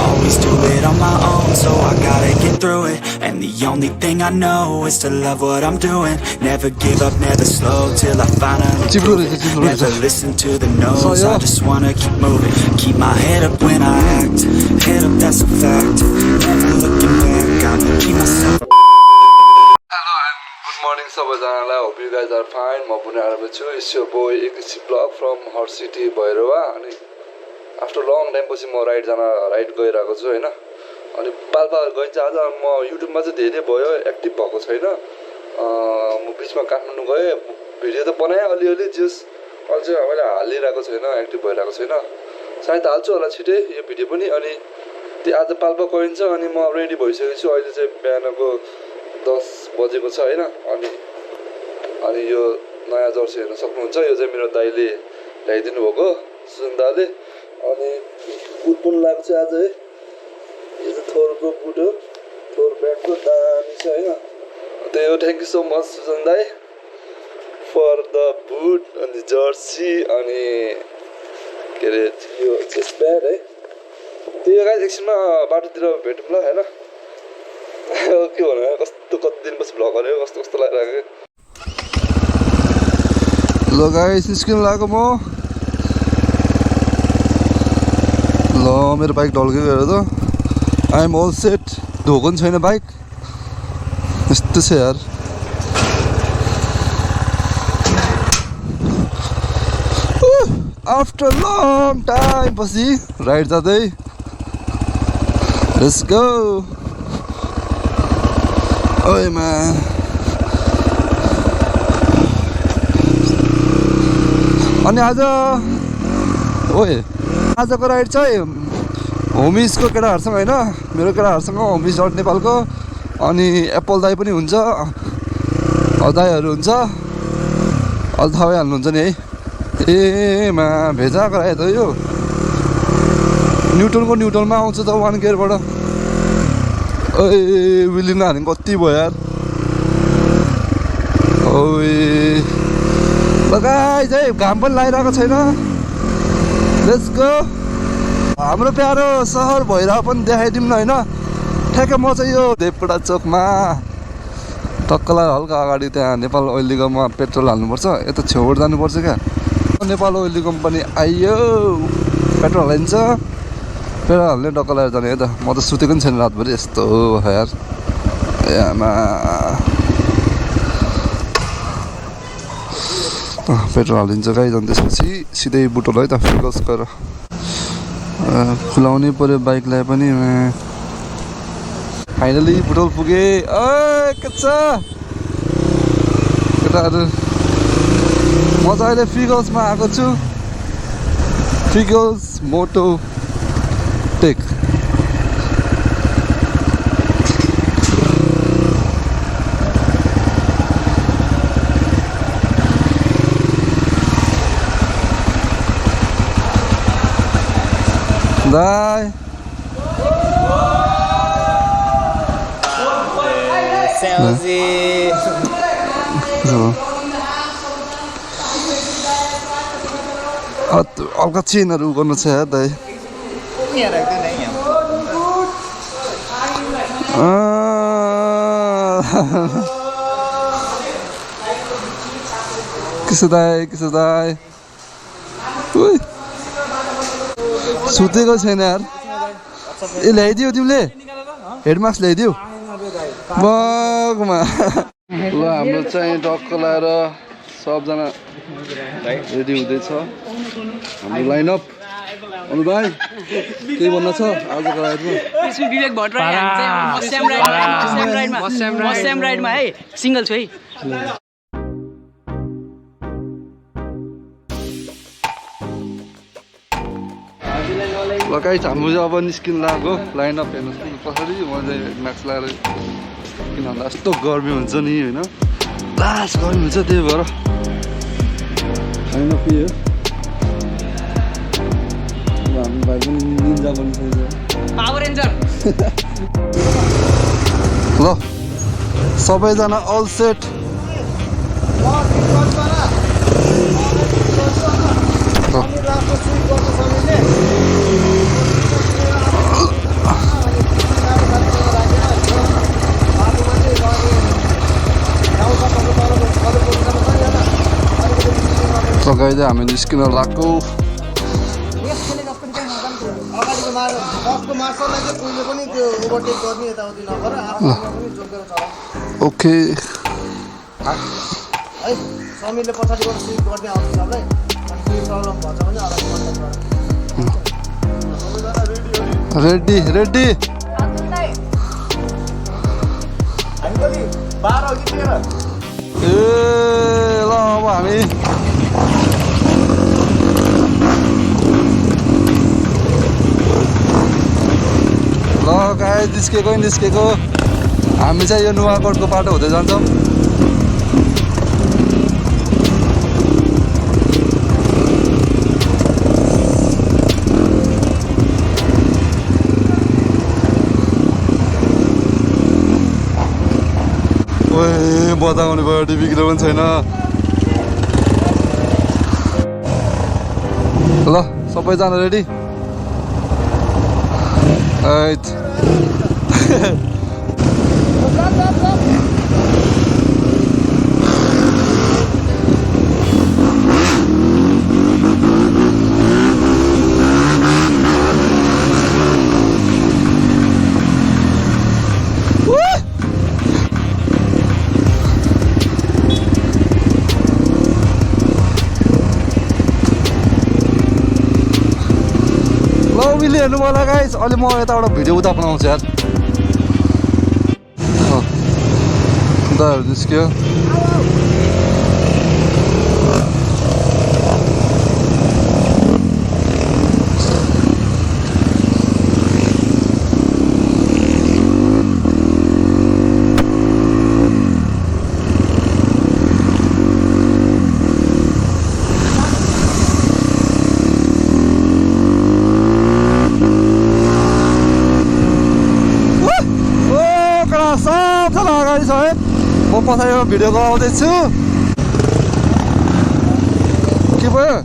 Always do it on my own, so I gotta get through it. And the only thing I know is to love what I'm doing. Never give up, never slow till I finally prove it. Never listen to the no's, I just wanna keep moving. Keep my head up when I act, head up, that's a fact. Never looking back, I'ma keep myself. Hello and good morning सबैजनालाई. Hope you guys are fine. म पनि आरामै छु. It's your boy AKC vlog from Hot City Bhairava. अनि after long time पछि म ride गइरहेको छु हैन. अनि पाल्पा गइन्छ आज. म युट्युबमा चाहिँ धेरै भयो एक्टिभ भएको छैन. म बिचमा काठमाडौँ गएँ, भिडियो त बनाएँ अलिअलि, जस अहिले चाहिँ मैले हालिरहेको छैन, एक्टिभ भइरहेको छैन. सायद हाल्छु होला छिटै यो भिडियो पनि. अनि त्यो आज पाल्पा गइन्छ अनि म रेडी भइसकेको छु. अहिले चाहिँ बिहानको 10 बजेको छ हैन. अनि यो नयाँ जर्सी हेर्न सक्नुहुन्छ. यो चाहिँ मेरो दाइले ल्याइदिनु भएको सुजन दाले. अनि बुट पनि लाग्छ आज है. यो चाहिँ थोरको बुट हो, थोर ब्रान्डको दामी छ हैन. त्यही हो. Thank you so much Sujan दाई फर द बुट अनि जर्सी अनि के अरे यो चेस्ट प्याड है. त्यो गाइस एकछिनमा बाटोतिर भेटौँ ल हैन. के भन्नु कस्तो कति दिनपछि भ्लग गरेँ कस्तो कस्तो लागिरहेको. ल गाइस निस्किनु लाग्यो म. ल मेरो बाइक ढल्केको हेर त. I am all set. धोको पनि छैन बाइक. यस्तो छ यार. आफ्टर लङ टाइम पछि राइड जाँदै. Let's go. ओए म्यान. अनि आजको राइड चाहिँ होमिजको केटाहरूसँग होइन, मेरो केटाहरूसँग होमिज डट नेपालको. अनि एप्पल दाई पनि हुन्छ, दाईहरू हुन्छ. अहिले थाहा भइहाल्नुहुन्छ नि है. मा भेजा गरायो त यो. न्युटनमा आउँछ त 1 गियरबाट. विलिन हाल्ने कति भयो यार. लगाइ चाहिँ घाम पनि लागिरहेको छैन. Let's go. हाम्रो प्यारो सहर भइरहेको पनि देखाइदिउँ न होइन. ठ्याक्कै म चाहिँ यो देवकोटा चोकमा टक्कलाई हल्का अगाडि त्यहाँ नेपाल ओइल निगममा पेट्रोल हाल्नुपर्छ. यता छेउबाट जानुपर्छ क्या. नेपाल ओइल निगम पनि आइयो. पेट्रोल हालिन्छ, पेट्रोल हाल्ने टक्क लगाएर जाने है त. म त सुतेको पनि छैन रातभरि. यस्तो हो यार. आमा पेट्रोल हालिन्छ गाइस. अनि त्यसपछि सिधै बुटोल है त फिगल्स गएर खुलाउनै पऱ्यो बाइकलाई पनि. फाइनली बुटोल पुगे. के छ केटाहरू. म चाहिँ अहिले फिगल्समा आएको छु. फिगल्स मोटो टेक. दाई हल्का चेनहरू गर्नु छ यार दाई. किसो दाई सुतेको छैन यार. ल्याइदियो तिमीले हेडमास्क ल्याइदियो बगमा. ल हाम्रो चाहिँ टक्क लाएर सबजना रेडी हुँदैछ. हाम्रो लाइनअप. अनु भाइ के भन्न छ आजको राइडमा? विवेक भट्टराई मस्याम राइडमा है सिङ्गल छु है. लगाइ हाम्रो चाहिँ अब निस्किनु लाग्यो. लाइनअप हेर्नुहोस् कसरी. म चाहिँ मास्क लगाएर किन भन्दा यस्तो गर्मी हुन्छ नि होइन. लास्ट गर्मी हुन्छ त्यही भएर लाइनअप के हो. हाम्रो भाइ पनि निन्जा बनिसकेको छ. Power ranger. ल सबैजना अल सेट गाइज हामी निस्किन लाग्छौँ ओके रेडी रेडी ए ल अब हामी ल गाई निस्केको हामी चाहिँ यो नुवाकोटको बाटो हुँदै जान्छौँ ओए बताउने भयो टिभीको पनि छैन ल सबैजना रेडी हेर्नु मलाई गाइस अलि म यताबाट भिडियो उता बनाउँछु यार उताहरू निस्क्यो म पछाडिबाट भिडियो गराउँदैछु के भयो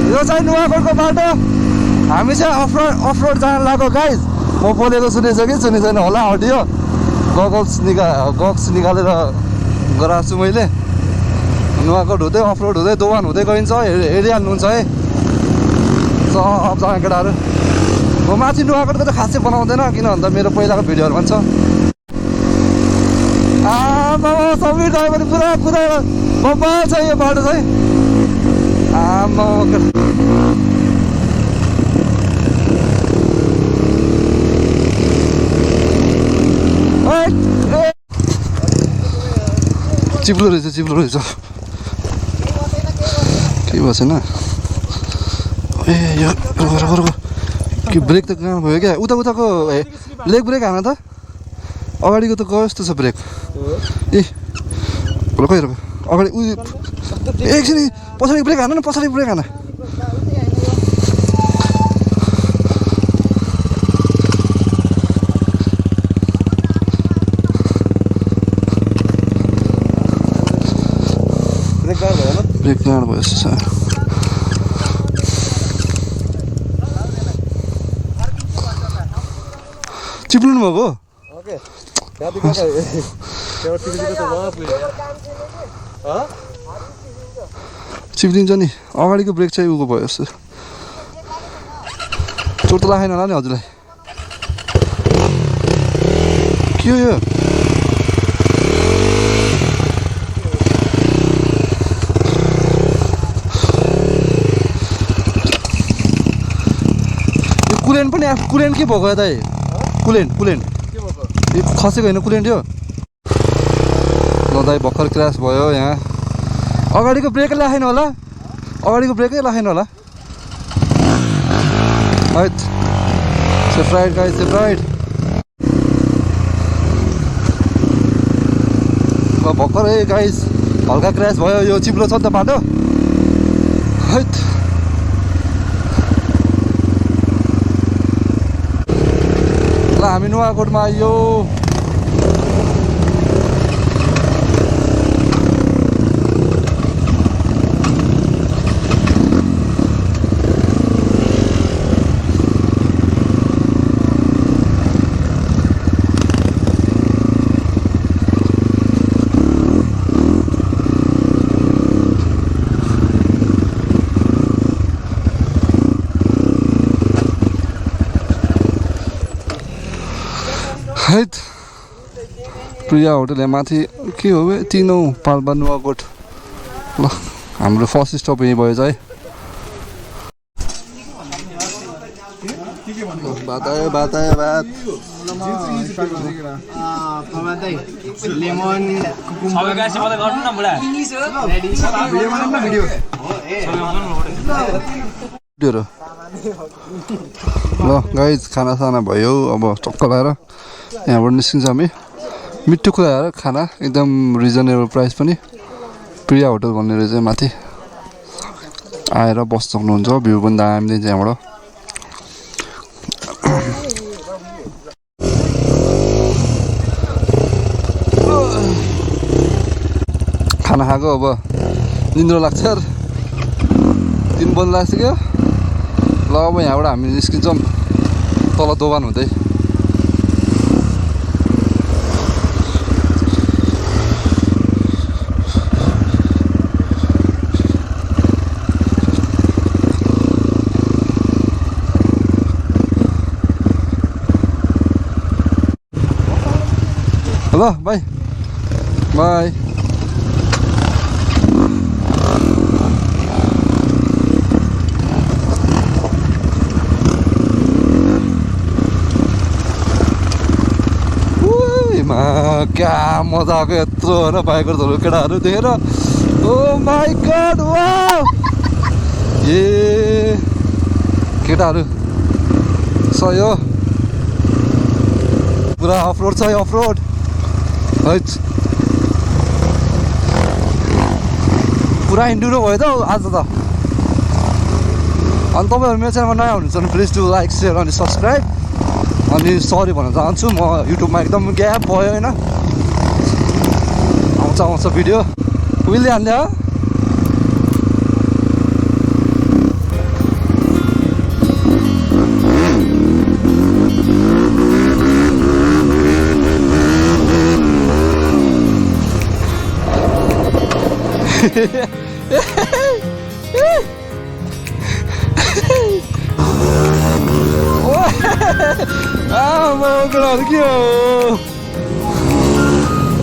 यो चाहिँ नुवाकोटको बाटो हामी चाहिँ अफरोड जान लाग्यो गाइज म बोलेको सुनेछ कि सुने छैन होला अडियो गगल्स निकालेर गराएको छु मैले नुवाकोट हुँदै अफरोड हुँदै दोवान हुँदै गइन्छ हेरिहाल्नुहुन्छ है सबजना केटाहरू म माथि नुवाकोटको त खासै बनाउँदैन किन भन्दा मेरो पहिलाको भिडियोहरू भन्छ आमा समीर ड्राइभर पुरा कुदाएर बब्बल छ यो बाटो चाहिँ आमा चिप्लो रहेछ के भएको छैन ए यो कि ब्रेक त कहाँ भयो क्या उताको लेग ब्रेक हान त अगाडिको त कस्तो छ ब्रेक ए रोक अगाडि उ एकछिन पछाडि ब्रेक हान न पछाडि ब्रेक हान ब्रेक गाड भयो जस्तो छ चिप्लिनु भएको चिप्लिन्छ नि अगाडिको ब्रेक चाहिँ उको भयो जस्तो चोट त लागेन होला नि हजुरलाई के हो यो कुलेन्ट पनि कुलेन्ट के भएको यता कुलेन्ट यो खसेको होइन कुलेन्ट यो ल दाइ भर्खर क्रास भयो यहाँ अगाडिको ब्रेकै राखेन होला है safe ride guys safe ride ल भर्खरै गाइस हल्का क्र्यास भयो यो चिप्लो छ नि त बाटो हैट ल हामी नुवाकोटमा आइयो हैट प्रिया होटल यहाँ माथि के हो बे 3 पाल्पा नुवाकोट ल हाम्रो फर्स्ट स्टप यही भयो है बात आयो बात लेमन ल गाइज खानासाना भयो अब टक्क लगाएर यहाँबाट निस्किन्छ हामी मिठो खुवाएर खाना एकदम रिजनेबल प्राइस पनि प्रिया होटल भन्ने रहेछ माथि आएर बस्न सक्नुहुन्छ भ्यू पनि दामी दिन्छ यहाँबाट खाना खाएको अब निन्द्रो लाग्छ यार 3 बज्न लागिसक्यो ल अब यहाँबाट हामी निस्किन्छौँ तल दोकान हुँदै ल बाई बाई क्या मजा आएको यत्रो होइन बाइकरहरू केटाहरू देखेर ओ माई गॉड वाउ ए केटाहरू सही हो पुरा अफरोड छ अफरोड है पुरा इन्डुरो भयो त आज त अनि तपाईँहरू मेरो च्यानलमा नयाँ हुनुहुन्छ भने प्लिज डु लाइक सेयर अनि सब्सक्राइब अनि सरी भन्न चाहन्छु म युट्युबमा एकदम ग्याप भयो होइन आउँछ भिडियो उहिले हाल्ने हो केटाहरू के हो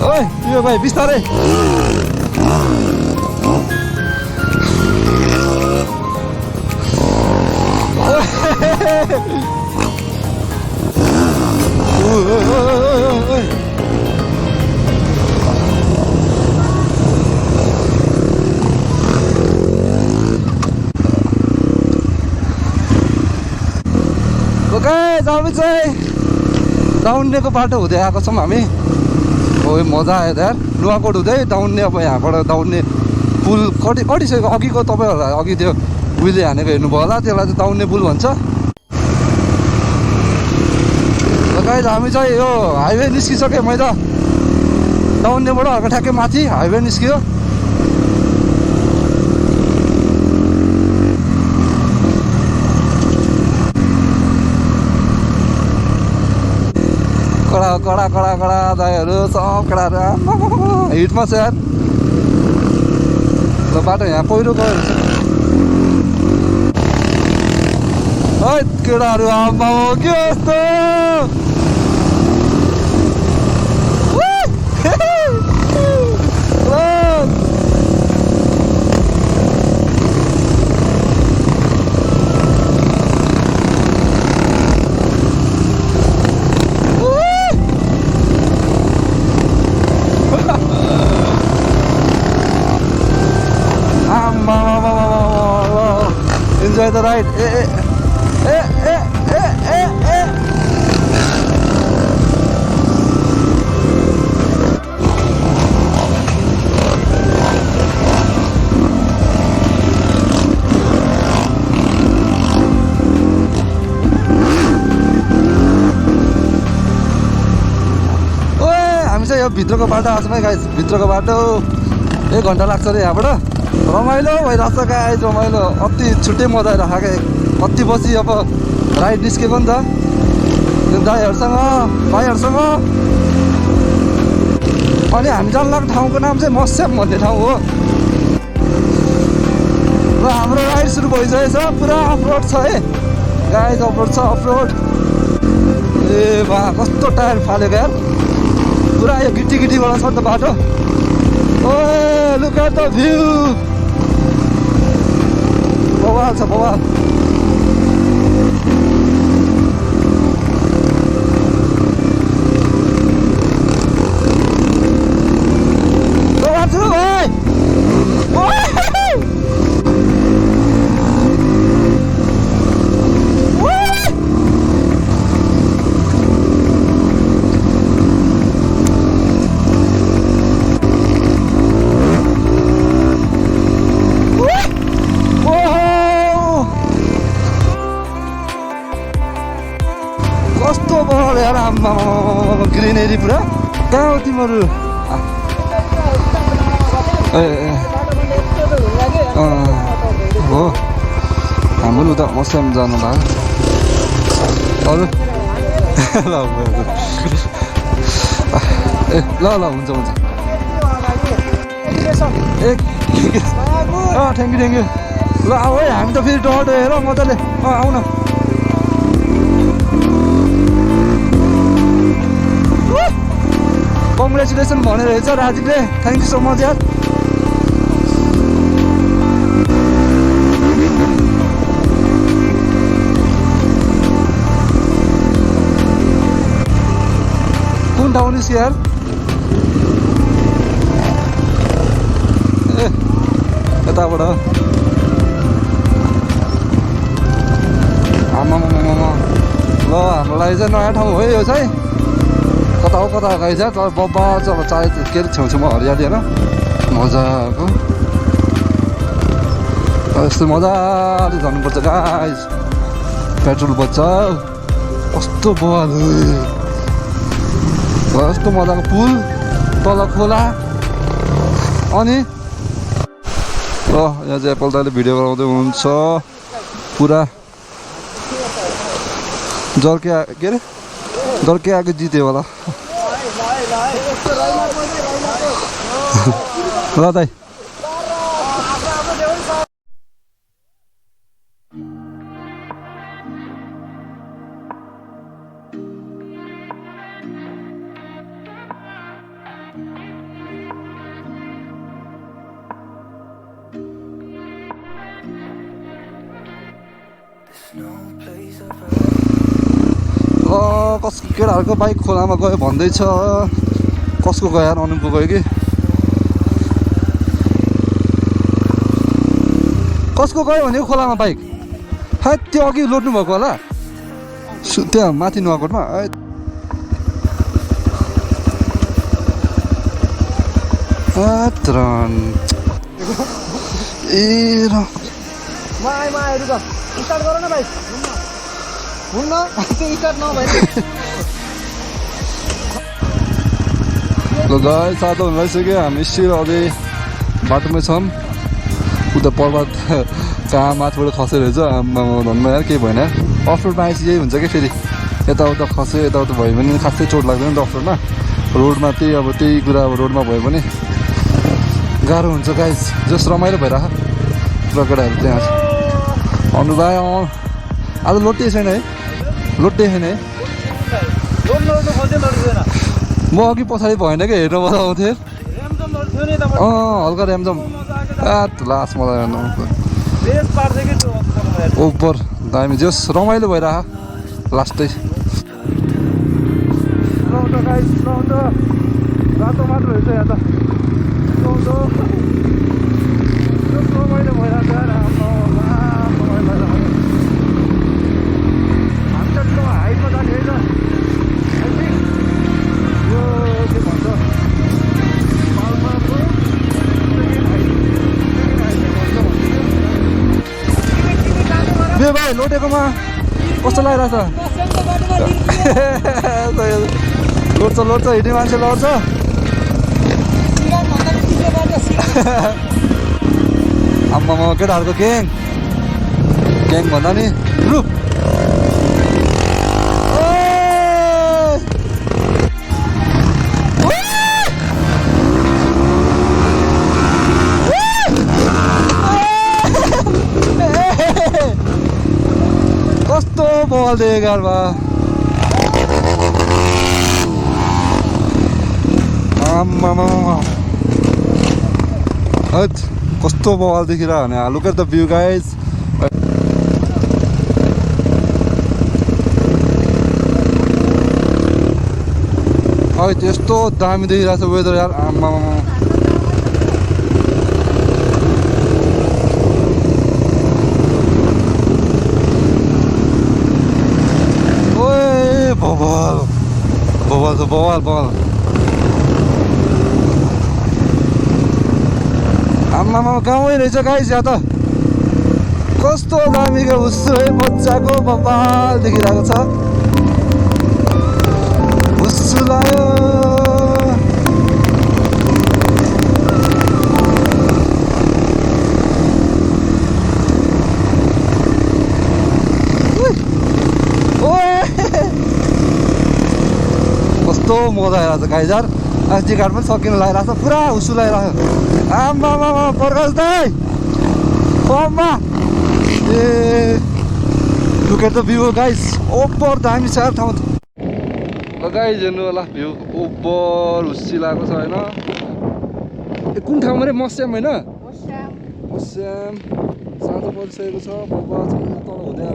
ओइ यो भाइ बिस्तारै हामी चाहिँ दाउन्नेको बाटो हुँदै आएको छौँ हामी हो मजा आयो यार नुवाकोट हुँदै दाउन्ने अब यहाँबाट दाउन्ने पुल कटिसक्यो अघिको तपाईँहरूलाई अघि त्यो उहिले हानेको हेर्नुभयो होला त्यसलाई चाहिँ दाउन्ने पुल भन्छ गाइस हामी चाहिँ यो हाइवे निस्किसक्यो मैले दाउन्नेबाट हल्का ठ्याक्कै माथि हाइवे निस्कियो कडा दाइहरू सब केटाहरू हिटमा छ यार ल बाटो यहाँ पहिरो गयो है केटाहरू आम्मा के यस्तो Enjoy the ride. भित्रको बाटो आएको है गाइज भित्रको बाटो 1 घन्टा लाग्छ अरे यहाँबाट रमाइलो भइरहेको छ गाइज रमाइलो अति छुट्टै मजा आइरहेको क्या कति बजी अब राइड निस्केको नि त दाइहरूसँग भाइहरूसँग अनि हामी जान लाग्ने ठाउँको नाम चाहिँ मस्याम भन्ने ठाउँ हो र हाम्रो राइड सुरु भइसकेको छ पुरा अफरोड छ है गाइज अफरोड छ अफरोड ए बा कस्तो टायर फालेको यार पुरा यो गिटी गिटीबाट छ नि त बाटो ओ लुक एट द भ्यू बवाल छ बवाल कस्तो बल यार आम्मा ग्रिनेरी पुरा कहाँ हो तिमीहरू हो हाम्रो उता मस्याम जानु लाग्यो अरू ए ल ल हुन्छ हुन्छ ए थ्याङ्क यू ल आऊ है हामी त फेरि टर्ट हेर मजाले आऊ न कङ्ग्रेचुलेसन भनेर हेर्छ राजीवले थ्याङ्क यू सो मच यार कुन ठाउँ निस्क्यो यार ए यताबाट आमा ल हाम्रो लागि चाहिँ नयाँ ठाउँ हो यो चाहिँ कता हो कता गएछ तर बब्बा चाहिँ अब चाहे के अरे छेउछेउमा हरियाली होइन मजाको यस्तो मजाले जानुपर्छ गाइस पेट्रोल बच्छ कस्तो बवाल कस्तो मजाको पुल तल खोला अनि ल यहाँ चाहिँ एप्पल दाइले भिडियो बनाउँदै हुन्छ पुरा जर्के के अरे जर्के आएको जित्यो होला ल दाइ कसको केटाहरूको बाइक खोलामा गयो भन्दैछ कसको गयो यार अनुपको गयो कि कसको गयो भने खोलामा बाइक है त्यो अघि लोड्नु भएको होला त्यहाँ माथि नुवाकोटमा ए र ल गाइस सातो हुन लागिसक्यो हामी स्टिल अझै बाटोमै छौँ उता पर्वत कहाँ माथिबाट खसेर हेर्छ धनमा यार केही भएन अफरोडमा आएपछि यही हुन्छ कि फेरि यताउता खस्यो यताउता भयो भने खासै चोट लाग्दैन नि त अफरोडमा रोडमा त्यही अब त्यही कुरा अब रोडमा भयो भने गाह्रो हुन्छ गाइस जस रमाइलो भइरह पुरा केटाहरू त्यहाँ अनु भाइ आज लोटे छैन है लोटे छैन है म अघि पछाडि भएन कि हेर्नु मजा आउँथ्यो हल्का ऱ्यामजम लास्ट मजा हेर्नु ओभर दामी जस रमाइलो भइरह लास्टै रातो मात्र रहेछ यहाँ त रमाइलो भइरहेको हामी त हाइटमा जाने यो के भन्छ पाल्पाको बे भाइ लोटेकोमा कस्तो लागिरहेछ लोड्छ हिँड्ने मान्छे लड्छ आम्मामा केटाहरूको ग्याङ भन्दा नि ग्रुप कस्तो बल दिए गाडमा आम्मामा हैट कस्तो बल देखिरह भने look at the view guys यस्तो दामी देखिरहेको छ वेदर यार आम्मामा बवाल आम्मामा गाउँै रहेछ गाइस यहाँ त कस्तो दामीको हुस्सु है मजाको बवाल देखिरहेको छ हुस्सु लाग्यो कस्तो मजा आइरहेको छ गाइस यार आजि घाट पनि सकिन लागिरहेको छ पुरा हुस्सु लागिरहेको छ आम्मामा प्रकाश दाइ पम्मा ए look at the view guys ओपर दामी छ यार ठाउँ ल गाइस हेर्नु होला भ्यू ओपर हुस्सी लागेको छ होइन ए कुन ठाउँमा रे मस्याम होइन मस्याम साँझ परिसकेको छ बाबा चाहिँ तल हुँदै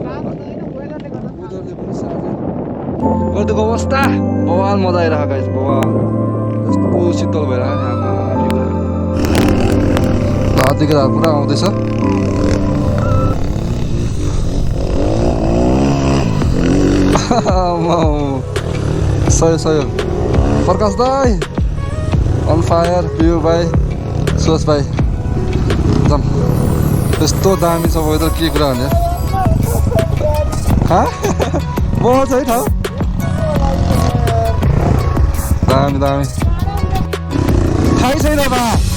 वेदरले पनि साँझ गरिदिएको अवस्था बवाल मजा आइरहेको गाइस बवाल कस्तो शीतल भइरहेको हातदेखि पुरा आउँदैछ सय प्रकाश दाई अन फायर प्यु भाइ सुवास भाइ एकदम यस्तो दामी छ वेदर के कुरा भने बहुत छ है ठाउँ दामी थाहै छैन बा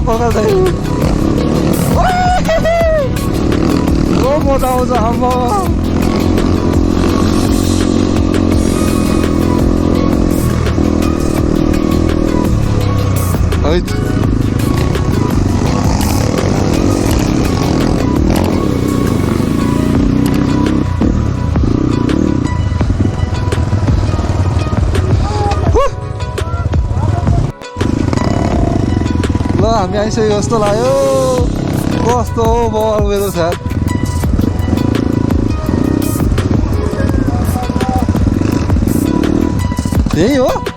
प्रकाश दाइ मजा आउँछ आम्मा है ल हामी आइसक्यो जस्तो लाग्यो कस्तो बल वेदर छ यही हो